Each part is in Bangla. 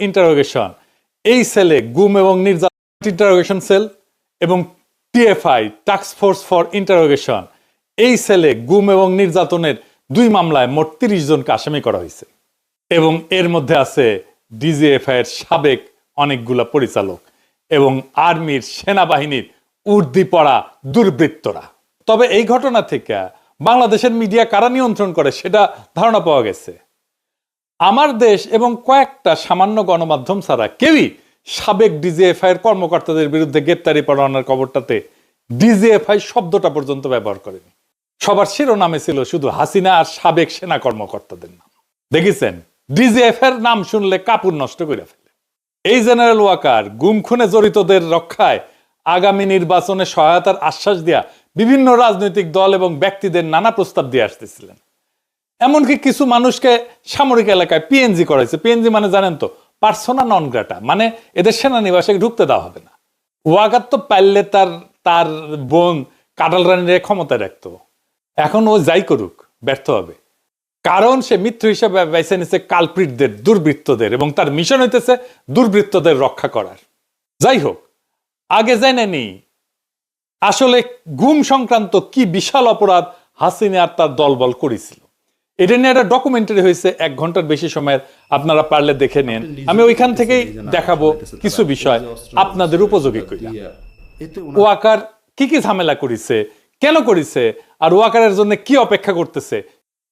ইন্টারোগেশন, এই সেলে গুম এবং নির্যাতন ইন্টারোগেশন সেল এবং TFI task force for interrogation, এই সেলে গুম এবং নির্যাতনের 2 মামলায় মোট 30 জনকে আসামি করা হয়েছে এবং এর মধ্যে আছে ডিজিএফআই এর সাবেক অনেকগুলা পরিচালক এবং আর্মির সেনাবাহিনীর উর্দি পড়া দুর্বৃত্তরা। তবে এই ঘটনা থেকে বাংলাদেশের মিডিয়া কারা নিয়ন্ত্রণ করে সেটা ধারণা পাওয়া গেছে। আমার দেশ এবং কয়েকটা সামান্য গণমাধ্যম ছাড়া কেউই সাবেক ডিজিএফআই এর কর্মকর্তাদের বিরুদ্ধে গ্রেপ্তারি পরোয়ানার খবরটাতে ডিজিএফআই শব্দটা পর্যন্ত ব্যবহার করেনি। সবার শিরোনামে ছিল শুধু হাসিনা আর সাবেক সেনা কর্মকর্তাদের নাম। দেখেছেন, ডিজিএফআই এর নাম শুনলে কাপড় নষ্ট করে ফেলে। এই জেনারেল ওয়াকার গুম খুনে জড়িতদের রক্ষায় আগামী নির্বাচনে সহায়তার আশ্বাস দেয়া বিভিন্ন রাজনৈতিক দল এবং ব্যক্তিদের নানা প্রস্তাব দিয়ে আসতেছিলেন। এমনকি কিছু মানুষকে সামরিক এলাকায় পিএনজি করাইছে। পিএনজি মানে জানেন তো, পার্সোনা নন গ্রাটা, মানে এদের সেনানিবাসে ঢুকতে দেওয়া হবে না। ওয়াকার তো পারলে তার বোন কাটাল রানীর ক্ষমতায় রাখতো। এখন ও যাই করুক ব্যর্থ হবে, কারণ সে মিত্র হিসেবে বেছে নিচ্ছে কালপ্রিটদের, দুর্বৃত্তদের, এবং তার মিশন হইতেছে দুর্বৃত্তদের রক্ষা করার। যাই হোক, আগে জেনে আসলে গুম সংক্রান্ত কি বিশাল অপরাধ হাসিনা আর তার দলবল করেছিল। এটা নিয়ে একটা ডকুমেন্টারি হয়েছে 1 ঘন্টার বেশি সময়ের, আপনারা পারলে দেখে নেন। আমি ওইখান থেকেই দেখাবো কিছু বিষয় আপনাদের উপযোগী কইরা। ওয়াকার কি কি ঝামেলা করেছে, কেন করেছে, আর ওয়াকারের জন্য কি অপেক্ষা করতেছে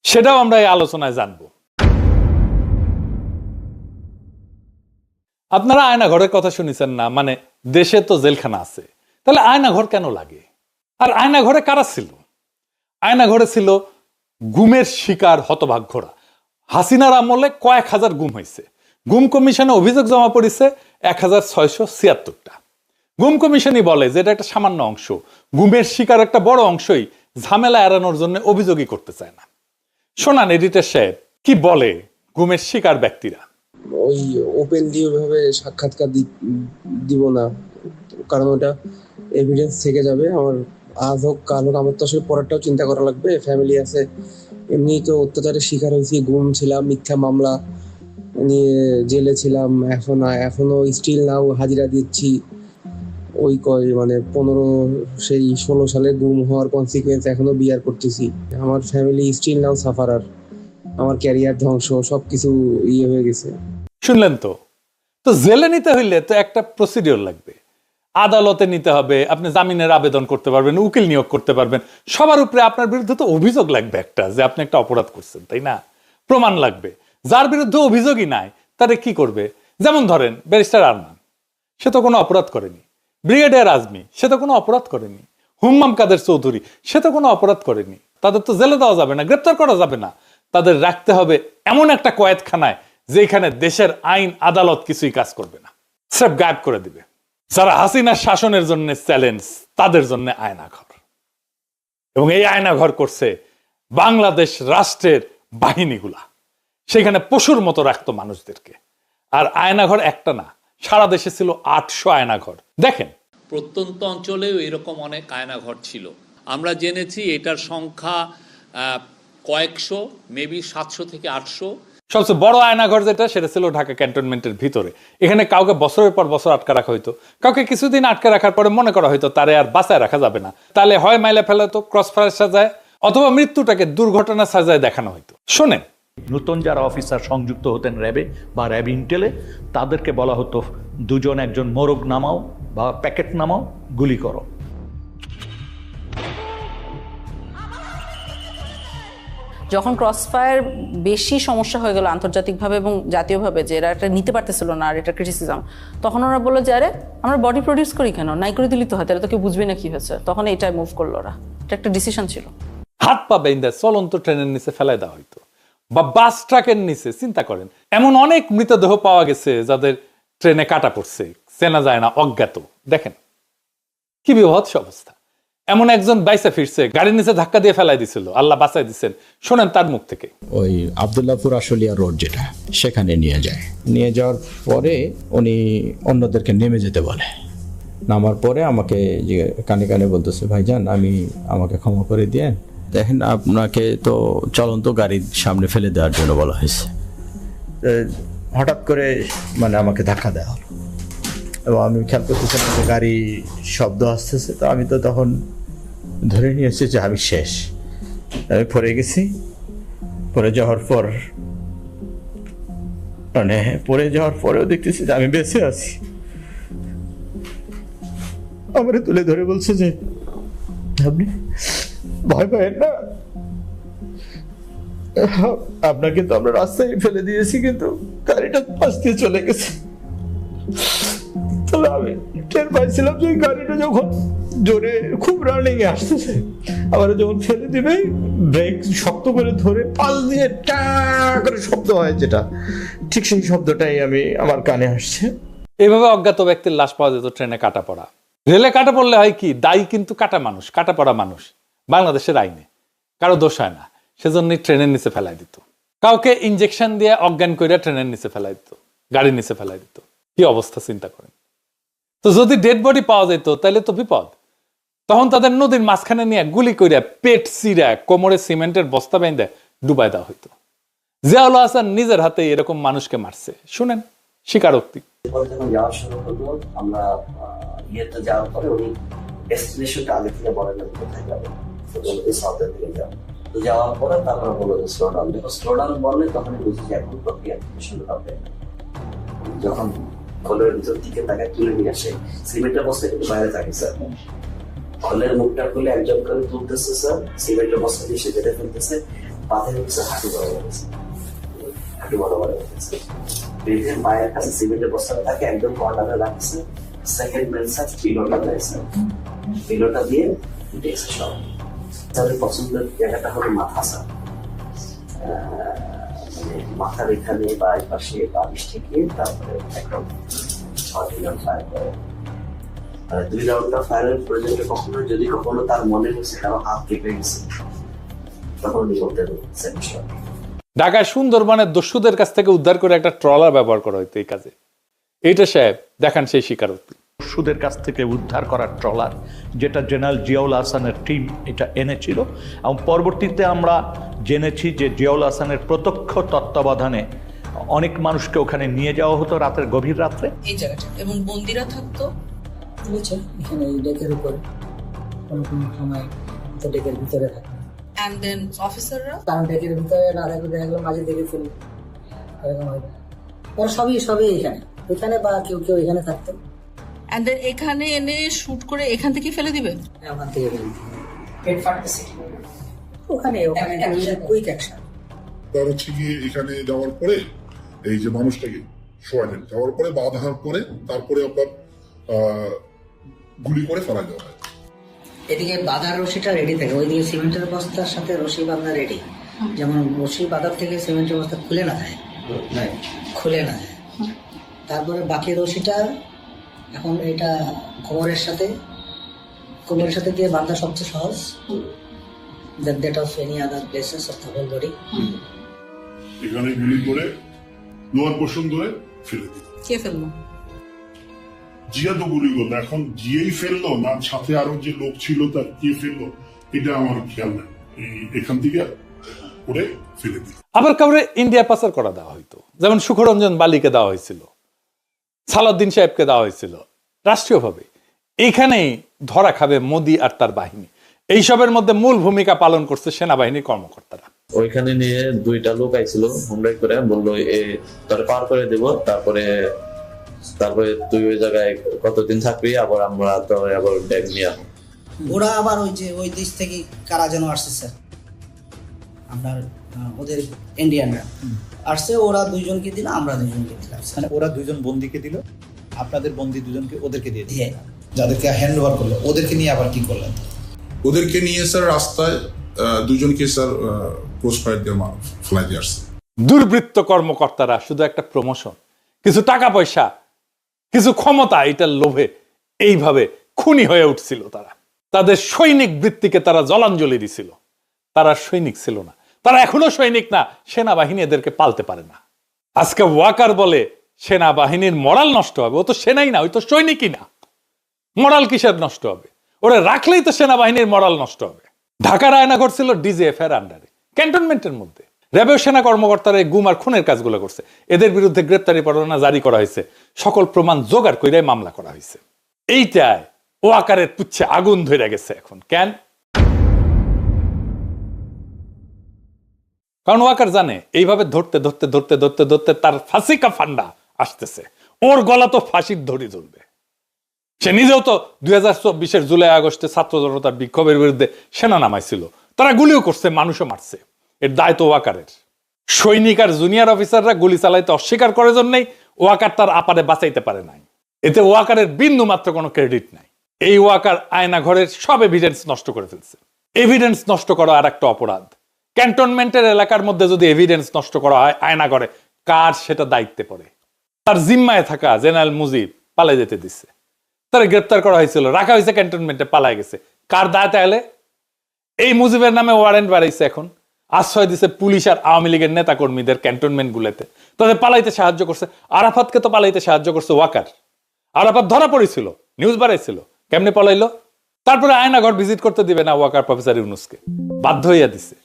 সেটাও আমরা এই আলোচনায় জানবো। আপনারা আয়নাঘরের কথা শুনেছেন না? মানে দেশে তো জেলখানা আছে, তাহলে আয়নাঘর কেন লাগে? আর আয়নাঘরে কারা ছিল? আয়নাঘরে ছিল গুমের শিকার হতভাগ্যরা। হাসিনার আমলে কয়েক হাজার গুম হয়েছে। গুম কমিশনে অভিযোগ জমা পড়েছে 1676টা। গুম কমিশনই বলে যে এটা একটা সামান্য অংশ, গুমের শিকার একটা বড় অংশই ঝামেলা এড়ানোর জন্য অভিযোগই করতে চায় না। শোনান এডিটর সাহেব কি বলে গুমের শিকার ব্যক্তিরা। ওই ওপেনলি ওইভাবে সাক্ষাৎকার দিব না, কারণ ওটা এভিডেন্স থেকে যাবে। আমার আজ হোক কাল হোক আমার তো আসলে পরেরটাও চিন্তা করা লাগবে, ফ্যামিলি আছে। এমনি তো অত্যাচারের শিকার হয়েছি, গুম ছিলাম, মিথ্যা মামলা নিয়ে জেলে ছিলাম, এখনো স্টিল নাও হাজিরা দিচ্ছি। ওই 16 সালে গুম হওয়ার কনসিকুয়েন্স এখনো বিয়ার করতেছি। আমার ফ্যামিলি স্টিল নাও সাফারার, আমার ক্যারিয়ার ধ্বংস, সবকিছু হয়ে গেছে। শুনলেন তো? তো জেলে নিতে হইলে তো একটা প্রসিডিওর লাগবে, আদালতে নিতে হবে, আপনি জামিনের আবেদন করতে পারবেন, উকিল নিয়োগ করতে পারবেন, সবার উপরে আপনার বিরুদ্ধে তো অভিযোগ লাগবে একটা, যে আপনি একটা অপরাধ করছেন, তাই না? প্রমাণ লাগবে। যার বিরুদ্ধে অভিযোগই নাই তারে কি করবে? যেমন ধরেন ব্যারিস্টার আরমান, সে তো কোনো অপরাধ করেনি। ব্রিগেডিয়ার আজমি, সে তো কোনো অপরাধ করেনি। হুম্মাম কাদের চৌধুরী, সে তো কোনো অপরাধ করেনি। তাদের তো জেলে দেওয়া যাবে না, গ্রেপ্তার করা যাবে না। তাদের রাখতে হবে এমন একটা কয়েদখানায় যেখানে দেশের আইন আদালত কিছুই কাজ করবে না, সব গায়েব করে দিবে। যারা হাসিনার শাসনের জন্য চ্যালেঞ্জ, তাদের জন্য আয়নাঘর। এবং এই আয়নাঘর করছে বাংলাদেশ রাষ্ট্রের বাহিনীগুলা। সেখানে পশুর মতো রাখতো মানুষদেরকে। আর আয়নাঘর একটা না, সারা দেশে ছিল 800 আয়নাঘর। দেখেন, প্রত্যন্ত অঞ্চলেও এরকম অনেক আয়নাঘর ছিল। আমরা জেনেছি এটার সংখ্যা কয়েকশো, মেবি 700 থেকে 800। সবচেয়ে বড় আয়নাঘর যেটা, সেটা ছিল ঢাকা ক্যান্টনমেন্টের ভিতরে। এখানে কাউকে বছরের পর বছর আটকে রাখা হইতো, কাউকে কিছুদিন আটকে রাখার পরে মনে করা হইতো তারে আর বাঁচায় রাখা যাবে না, তাহলে হয় মাইলে ফেলাতো, ক্রস ফায়ার সাজায়, অথবা মৃত্যুটাকে দুর্ঘটনা সাজায় দেখানো হইতো। শোনেন, নতুন যারা অফিসার সংযুক্ত হতেন র্যাবে বা র্যাব ইন্টেলে, তাদেরকে বলা হতো 2-1 মোরগ নামাও বা প্যাকেট নামাও, গুলি করো। যখন ক্রসফায়ার বেশি সমস্যা হয়ে গেল আন্তর্জাতিকভাবে এবং জাতীয়ভাবে, যে এরা এটা নিতে পারতেছিল না আর এটা ক্রিটিসিজম, তখন ওরা বললো যে আরে আমরা বডি প্রডিউস করি কেন, নাই করে দিলি তো হয়, তাহলে তো কেউ বুঝবে না কি হয়েছে। তখন এটাই মুভ করলো ওরা। এটা একটা ডিসিশন ছিল। হাত পা বেঁধে চলন্ত ট্রেনের নিচে ফেলাই দেওয়া হইতো বা বাস ট্রাকের নিচে। চিন্তা করেন, এমন অনেক মৃতদেহ পাওয়া গেছে যাদের ট্রেনে কাটা পড়ছে, চেনা যায় না, অজ্ঞাত। দেখেন কি বিভৎস অবস্থা। এমন একজন বাইসে ফিরছে, গাড়ির নিচে ধাক্কা দিয়ে ফেলাই দিছিল, আল্লাহ বাঁচাই দিচ্ছেন। শোনেন তার মুখ থেকে। ওই আবদুল্লাহপুর আশুলিয়া রোড যেটা, সেখানে নিয়ে যায়। নিয়ে যাওয়ার পরে উনি অন্যদেরকে নেমে যেতে বলে। নামার পরে আমাকে কানে কানে বলতেছে, ভাইজান আমাকে ক্ষমা করে দিয়ে দেখেন, আপনাকে তো চলন্ত গাড়ির সামনে ফেলে দেওয়ার জন্য বলা হয়েছে। হঠাৎ করে মানে আমাকে ধাক্কা দেওয়া হলো এবং আমি খেয়াল করতেছিলাম যে গাড়ি শব্দ আসতেছে, তো আমি তো তখন ধরে নিয়েছি যে আমি শেষ, আমি পড়ে গেছি। পড়ে যাওয়ার পর মানে পড়ে যাওয়ার পরেও দেখতেছি যে আমি বেঁচে আছি। আমারে তুলে ধরে বলছে যে আপনি ভয় পাবেন না, আপনাকে তো আমরা রাস্তায় ফেলে দিয়েছি, কিন্তু গাড়িটা পাশ দিয়ে চলে গেছে। তাহলে আমি টের পাইছিলাম যে গাড়িটা যখন জোরে খুব রানিং এ আসতেছে, আবার যখন ফেলে দিবে ব্রেক শক্ত করে ধরে পাশ দিয়ে টা করে শব্দ হয় যেটা, ঠিক সেই শব্দটাই আমার কানে আসছে। এইভাবে অজ্ঞাত ব্যক্তির লাশ পাওয়া যেত ট্রেনে কাটা পড়া। রেলে কাটা পড়লে হয় কি, দায়ী কিন্তু কাটা মানুষ, কাটা পড়া মানুষ বাংলাদেশের আইনে কারো দোষ হয় না, সেজন্যই ট্রেনের নিচে ফেলাই দিত। কাউকে ইনজেকশন দিয়ে অজ্ঞান করে ট্রেনের নিচে ফেলাই দিত, গাড়ির নিচে ফেলাই দিত। কি অবস্থা চিন্তা করেন। তো যদি ডেড বডি পাওয়া যেত তাহলে তো বিপদ। তখন তাদের নদীর মাঝখানে নিয়ে গুলি করে পেট চিরা কোমরে সিমেন্টের বস্তা বেঁধে ডুবাই দেওয়া হইতো। জিয়াউল হাসান নিজের হাতে এরকম মানুষকে মারছে, শুনেন স্বীকারোক্তি। যখন যাওয়া শুরু করলো, আমরা ইয়েতে যাওয়ার পরে উনি ডেস্টিনেশনটা আগে থেকে বলেন না কোথায় যাবো, সাউথের দিকে যাবো। তো যাওয়ার পরে তারপরে বললো যে স্লো ডাউন, যখন স্লো ডাউন বললে তখনই বুঝি যে এখন প্রক্রিয়া শুরু হবে। যখন খোলের ভিতর দিকে তাকে তুলে নিয়ে আসে, সিমেন্টের বস্তা কিন্তু বাইরে থাকে স্যার, খোলের মুখটা খুলে একজন করে তুলতেছে স্যার, সিমেন্টের বস্তা দিয়ে সে কেটে ফেলতেছে, পাথর হচ্ছে হাঁটু বড় গেছে, হাঁটু বড় গেছে। বেঁধে মায়ের কাছে সিমেন্টের বস্তা থাকে, একদম কর্নারে রাখছে, সেকেন্ড ম্যান স্যার পিলোটা দিয়েছে, পিলোটা দিয়ে উঠেছে সব। তাদের পছন্দের জায়গাটা হলো মাথা স্যার, মানে মাথার এখানে বা এই পাশে বালিশ থেকে তারপরে একদম 6 রাউন্ড ফায়ার করে। 2 রাউন্ডটা ফায়ারের পর্যন্ত যদি কখনো তার মনে হচ্ছে কারো হাত কেঁপে গেছে, তখন উনি বলতে সেমিস্টার। ঢাকায় সুন্দরবনের দস্যুদের কাছ থেকে উদ্ধার করে একটা ট্রলার ব্যবহার করা হইতো এই কাজে। এইটা সাহেব দেখান সেই স্বীকারোক্তি। দস্যুদের কাছ থেকে উদ্ধার করা ট্রলার, যেটা জেনারেল জিয়াউল হাসানের টিম এটা এনেছিল, এবং পরবর্তীতে আমরা জেনেছি যে জিয়াউল হাসানের প্রত্যক্ষ তত্ত্বাবধানে অনেক মানুষকে ওখানে নিয়ে যাওয়া হতো রাতের গভীর রাত্রে। এই জায়গাটা এবং বন্দিরা থাকতো বুঝছেন এখানে এই ডেকের উপরে কোনো সময় তো ডেকের ভিতরে থাকে, এন্ড দেন অফিসাররা কারণ ডেকের ভিতরে না থাকলে দেখা গেলো মাঝে দেখে ফেলি, এরকম হয়। ওরা সবই এখানে বা কেউ এখানে থাকতো, এন্ড দেন এখানে এনে শুট করে এখান থেকে ফেলে দিবে। ওখান থেকে পেট ফাটতেছে ওখানে কুইক অ্যাকশন। তার হচ্ছে গিয়ে এখানে যাওয়ার পরে এই যে মানুষটাকে শোয়ালেন, যাওয়ার পরে বাঁধার পরে তারপরে আপনার গুলি করে ফেলা দেওয়া হয়। এদিকে বাঁধার রশিটা রেডি থাকে, ওইদিকে সিমেন্টের বস্তার সাথে রশি বাঁধা রেডি, যেমন রশি বাঁধার থেকে সিমেন্টের বস্তা খুলে না যায়। তারপরে বাকি রশিটা এখন এটা কোমরের সাথে দিয়ে বাঁধা সবচেয়ে সহজ, that of any other places of the whole body. এখানে গুলি করে লোয়ার পোর্শন ধরে ফেলে দিল। কে ফেললো? জিয়া তো গুলি করলো, এখন জিয়েই ফেললো না সাথে আরো যে লোক ছিল তার কে ফেললো এটা আমার খেয়াল নাই, এখান থেকে করে ফেলে দিল। আবার কাউরে ইন্ডিয়া পাচার করা দেওয়া হইতো, যেমন সুখরঞ্জন বালিকে দেওয়া হয়েছিল, সালাউদ্দিন সাহেবকে দেওয়া হয়েছিল রাষ্ট্রীয়ভাবে। এইখানেই ধরা খাবে মোদি আর তার বাহিনী। এইসবের মধ্যে মূল ভূমিকা পালন করছে সেনাবাহিনীর কর্মকর্তারা। ওইখানে নিয়ে 2টা লোক আইছিল হুমড়াই করে, বললো তোরে পার করে দেব, তারপরে তুই ওই জায়গায় কতদিন থাকবি, আবার আমরা তোর আবার ব্যাগ নিয়ে আসবো। ওরা আবার ওই দেশ থেকে কারা যেন আসছে স্যার, আপনার ওদের ইন্ডিয়ানরা আসছে, ওরা 2জনকে দিল, আমরা 2জনকে দিলাম। মানে ওরা 2জন বন্দীকে দিল, আপনাদের বন্দী 2জনকে ওদেরকে দিয়ে দিল, যাদেরকে হ্যান্ড ওভার করলো ওদেরকে নিয়ে আবার কি করলেন? ওদেরকে নিয়ে স্যার রাস্তায় 2জনকে স্যার ক্রস ফায়ার দিয়ে ফেলাই দিয়ে আসছে। দুর্বৃত্ত কর্মকর্তারা শুধু একটা প্রমোশন, কিছু টাকা পয়সা, কিছু ক্ষমতা, এটার লোভে এইভাবে খুনি হয়ে উঠছিল তারা। তাদের সৈনিক বৃত্তিকে তারা জলাঞ্জলি দিছিল। তারা সৈনিক ছিল না, তারা এখনো সৈনিক না, সেনাবাহিনী এদেরকে পালতে পারে না। আজকে ওয়াকার বলে সেনাবাহিনীর মরাল নষ্ট হবে, ও তো সেনাই না, ওই তো সৈনিকই না, মরাল কিসের নষ্ট হবে? ওরা রাখলেই তো সেনাবাহিনীর মরাল নষ্ট হবে। ঢাকার আয়নাঘর ছিল ডিজিএফ এর আন্ডারে, ক্যান্টনমেন্টের মধ্যে। র্যাবের সেনা কর্মকর্তারা এই গুম আর খুনের কাজগুলো করছে, এদের বিরুদ্ধে গ্রেপ্তারি পরোয়ানা জারি করা হয়েছে, সকল প্রমাণ জোগাড় করে মামলা করা হয়েছে। এইটায় ওয়াকারের পুচ্ছে আগুন ধরে গেছে এখন। কেন? কারণ ওয়াকার জানে এইভাবে ধরতে ধরতে ধরতে ধরতে ধরতে তার ফাঁসি কা ফান্ডা আসতেছে, ওর গলা তো ফাঁসির ধরি ধরবে। সে নিজেও তো 2024 জুলাই আগস্টে ছাত্র জনতার বিক্ষোভের বিরুদ্ধে সেনা নামাইছিল, তারা গুলিও করছে, মানুষও মারছে, এর দায় তো ওয়াকারের। সৈনিক আর জুনিয়র অফিসাররা গুলি চালাইতে অস্বীকার করার জন্যই ওয়াকার তার আপারে বাঁচাইতে পারে নাই। এতে ওয়াকারের বিন্দু মাত্র কোনো ক্রেডিট নাই। এই ওয়াকার আয়না ঘরের সব এভিডেন্স নষ্ট করে ফেলছে। এভিডেন্স নষ্ট করা আর একটা অপরাধ। ক্যান্টনমেন্টের এলাকার মধ্যে যদি এভিডেন্স নষ্ট করা হয় আয়না ঘরে, কার সেটা দায়িত্বে পড়ে? তার জিম্মায় থাকা জেনারেল মুজিব পালাই যেতে দিচ্ছে, তারা গ্রেপ্তার করা হয়েছিল, রাখা হয়েছে ক্যান্টনমেন্টে, পালাই গেছে, কার দায় তাহলে? এই মুজিবের নামে ওয়ারেন্ট বাড়াইছে, এখন আশ্রয় দিছে পুলিশ আর আওয়ামী লীগের নেতা কর্মীদের ক্যান্টনমেন্ট গুলোতে, তাদের পালাইতে সাহায্য করছে। আরাফাতকে তো পালাইতে সাহায্য করছে ওয়াকার। আরাফাত ধরা পড়েছিল, নিউজ বাড়াইছিল, কেমনে পলাইলো? তারপরে আয়নাঘর ভিজিট করতে দিবে না ওয়াকার প্রফেসর ইউনুসকে, বাধ্য হইয়া দিছে।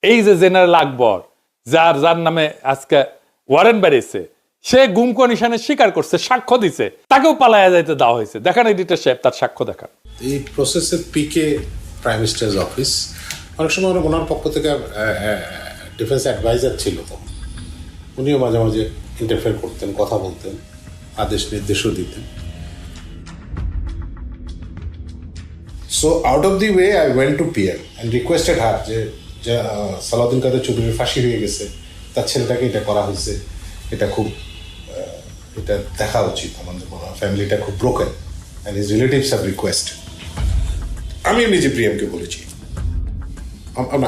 এই যে জেনারেল আকবর, যার নামে আজকে ওয়ারেন্ট বাড়িয়েছে, সে গুম কমিশনে স্বীকার করছে, সাক্ষ্য দিছে, তাকেও পালাইয়া যাইতে দেওয়া হয়েছে। দেখান এডিটর সাহেব তার সাক্ষ্য দেখান। এই প্রসেসের পিকে প্রাইম মিনিস্টার্স অফিস, অনেক সময় ওনার পক্ষ থেকে ডিফেন্স অ্যাডভাইজার ছিল, তো উনিও মাঝে মাঝে ইন্টারফেয়ার করতেন, কথা বলতেন, আদেশ নির্দেশও দিতেন। So out of the way I went to PM and requested হার যে সালাউদ্দিন কাদের চৌধুরীর ফাঁসি হয়ে গেছে, তার ছেলেটাকে এটা করা হয়েছে, এটা খুব এটা দেখা উচিত, আমাদের ফ্যামিলিটা খুব broken and his relatives have request. আমি নিজে প্রিয়ামকে বলেছি,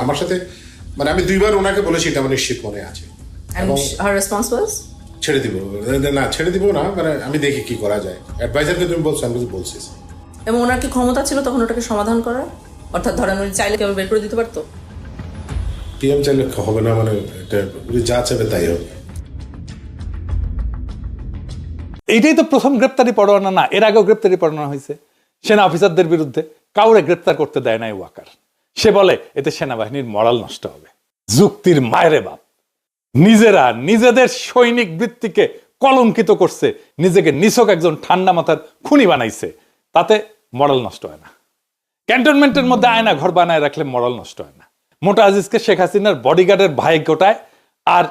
আমার সাথে মানে আমি 2বার ওনাকে বলেছি, এটা আমার নিশ্চিত মনে আছে। ছেড়ে দিব না, ছেড়ে দিব না, মানে আমি দেখি কি করা যায়। অ্যাডভাইজারকে তুমি বলছো, আমি বলছি। এবং ওনার কি ক্ষমতা ছিল তখন ওটাকে সমাধান করার? অর্থাৎ ধরেন উনি চাইলে কেউ বের করে দিতে পারতো? পিএম চাইলে হবে না, মানে এটা উনি যা চাইবে তাই হবে। এইটাই তো প্রথম গ্রেপ্তারি পরোয়ানা না, এর আগেও গ্রেপ্তারি পরোয়ানা হয়েছে সেনা অফিসারদের বিরুদ্ধে, কাউরে গ্রেপ্তার করতে দেয় নাই ওয়াকার। সে বলে এতে সেনাবাহিনীর মরাল নষ্ট হবে। যুক্তির মায়েরে বাপ, নিজেরা নিজেদের সৈনিক বৃত্তিকে কলঙ্কিত করছে, নিজেকে নিছক একজন ঠান্ডা মাথার খুনি বানাইছে, তাতে মরাল নষ্ট হয় না। ক্যান্টনমেন্টের মধ্যে আয়না ঘর বানায় রাখলে মরাল নষ্ট হয় না। মোটা আজিজকে শেখ হাসিনার বডিগার্ডের ভাই কোটায় আর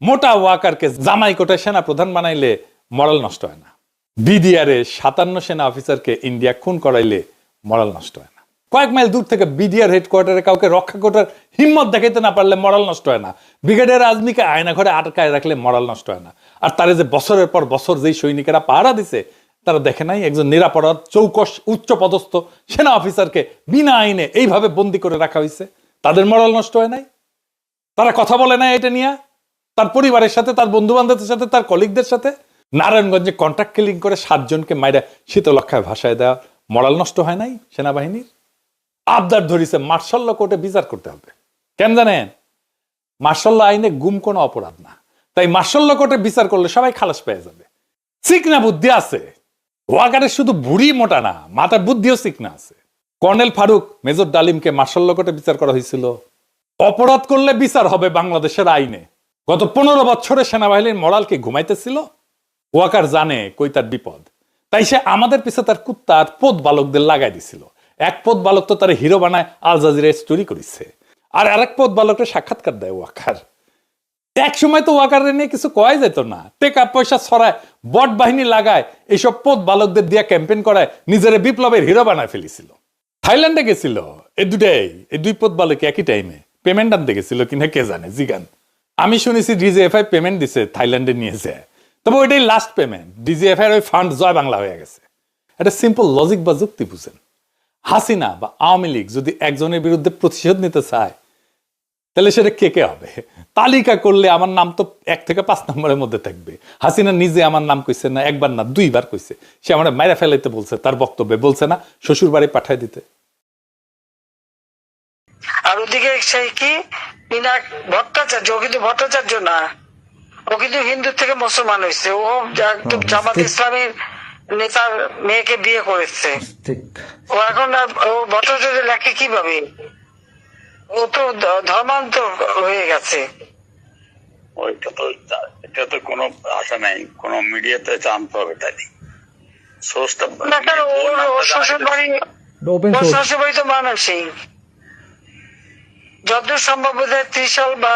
মোটা ওয়াকারকে জামাই কোটায় সেনা প্রধান বানাইলে মরাল নষ্ট হয় না। বিডিআর 57 সেনা অফিসারকে ইন্ডিয়া খুন করাইলে মরাল নষ্ট হয় না। কয়েক মাইল দূর থেকে বিডিআর হেডকোয়ার্টারে কাউকে রক্ষা করার হিম্মত দেখাইতে না পারলে মরাল নষ্ট হয় না। ব্রিগেডিয়ার আজমিকে আয়না ঘরে আটকায় রাখলে মরাল নষ্ট হয় না। আর তারে যে বছরের পর বছর যেই সৈনিকেরা পাহারা দিছে, তারা দেখে নাই একজন নিরাপরাধ চৌকস উচ্চ পদস্থ সেনা অফিসারকে বিনা আইনে এইভাবে বন্দী করে রাখা হয়েছে, তাদের মরাল নষ্ট হয় নাই? তারা কথা বলে নাই এটা নিয়ে তার পরিবারের সাথে, তার বন্ধু বান্ধবদের সাথে, তার কলিগদের সাথে? নারায়ণগঞ্জে কন্ট্রাক্ট কিলিং করে 7 জনকে মাইরা শীতলক্ষায় ভাসায় দেওয়া মরাল নষ্ট হয় নাই সেনাবাহিনীর? আবদার ধরিছে মার্শাল ল কোর্টে বিচার করতে হবে। কেন জানেন? মার্শাল ল আইনে গুম কোনো অপরাধ না, তাই মার্শাল ল কোর্টে বিচার করলে সবাই খালাস পেয়ে যাবে। চিকনা বুদ্ধি আছে ওয়াকারের, শুধু বুড়ি মোটা না, মাথার বুদ্ধিও চিকনা আছে। কর্নেল ফারুক, মেজর ডালিমকে মার্শাল ল কোর্টে বিচার করা হয়েছিল। অপরাধ করলে বিচার হবে বাংলাদেশের আইনে। গত 15 বছরে সেনাবাহিনীর মরালকে ঘুমাইতেছিল। ওয়াকার জানে কই তার বিপদ, তাই সে আমাদের পিছে তার কুত্তা আর পোত বালকদের লাগাই দিছিল। এক পোত বালক তো তার হিরো বানায় আল জাজিরায় স্টোরি করেছে, আর আরেক পোত বালককে সাক্ষাৎকার দেয় ওয়াকার। এক সময় তো ওয়াকারের নিয়ে কিছু কয় যেত না, টাকা পয়সা ছড়ায়, বট বাহিনী লাগায়, এইসব পোত বালকদের দিয়ে ক্যাম্পেইন করায় নিজের বিপ্লবের হিরো বানায় ফেলেছিল। থাইল্যান্ডে গেছিল এই 2 পোত বালক একই টাইমে পেমেন্ট আনতে গেছিল কিনা কে জানে, জিগান। আমি শুনেছি ডিজিএফআই পেমেন্ট দিছে, থাইল্যান্ডে নিয়েছে, তবে ওইটাই লাস্ট পেমেন্ট। ডিজিএফআই ওই ফান্ড জয় বাংলা হয়ে গেছে। এটা সিম্পল লজিক বা যুক্তি বুঝেন। হাসিনা বা আওয়ামী লীগ যদি একজনের বিরুদ্ধে প্রতিশোধ নিতে চায়, তাহলে সেটা কে কে হবে? তালিকা করলে আমার নাম তো 1 থেকে 5 নম্বরের মধ্যে থাকবে। হাসিনা নিজে আমার নাম কইছে না, 1বার না 2বার কইছে। সে আমার মাইরা ফেলাইতে বলছে, তার বক্তব্যে বলছে না শ্বশুর বাড়ি পাঠায় দিতে। আর ওদিকে সেই কি মিনাক ভট্টাচার্য, ও কিন্তু ভট্টাচার্য না, ও কিন্তু হিন্দু থেকে মুসলমান হয়েছে। ও একদম জামাত ইসলামের নেতার মেয়েকে বিয়ে করেছে। ও এখন ও ভট্টাচার্য লেখে কিভাবে? ও তো ধর্মান্তর হয়ে গেছে। এটা তো কোনো আশা নাই, কোনো মিডিয়াতে জানতে হবে তাই সোর্সটা না কারণ ওর শ্বশুর বাড়ি তো মানুষই যত সম্ভব বোধ হয় ত্রিশাল বা